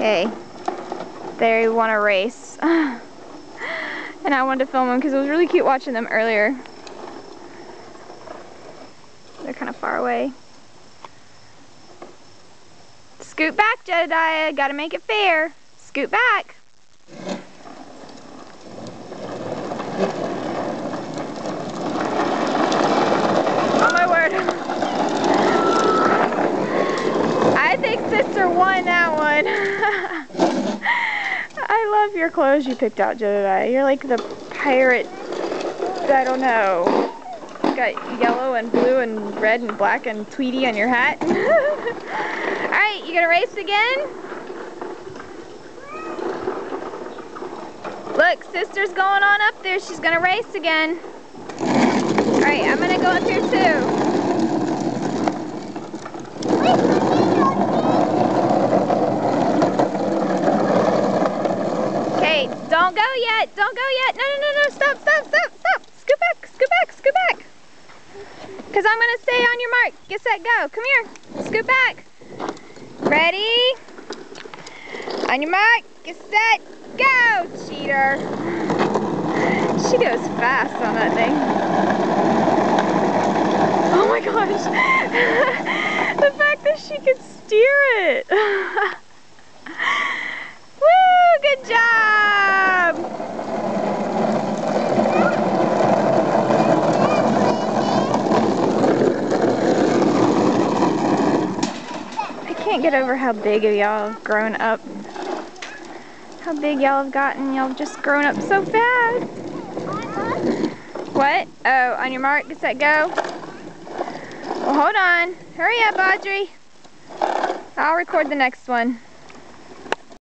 Okay, they want to race. And I wanted to film them because it was really cute watching them earlier. They're kind of far away. Scoot back, Jedediah. Gotta make it fair. Scoot back. Oh my word. I think sister won that one. I love your clothes you picked out, Jedediah. You're like the pirate, I don't know. You got yellow and blue and red and black and Tweety on your hat. Alright, you gonna race again? Look, sister's going on up there. She's gonna race again. Alright, I'm gonna go up here too. Okay, don't go yet. Don't go yet. No, no, no, no. Stop, stop, stop, stop. Scoot back, scoot back, scoot back. Because I'm going to say on your mark. Get set, go. Come here. Scoot back. Ready? On your mark. Get set, go. Cheater. She goes fast on that thing. Oh my gosh. The fact that she could steer it. Woo, good job. I can't get over how big of y'all have grown up. How big y'all have gotten. Y'all have just grown up so fast. What? Oh, on your mark, get set, go. Well, hold on. Hurry up, Audrey. I'll record the next one.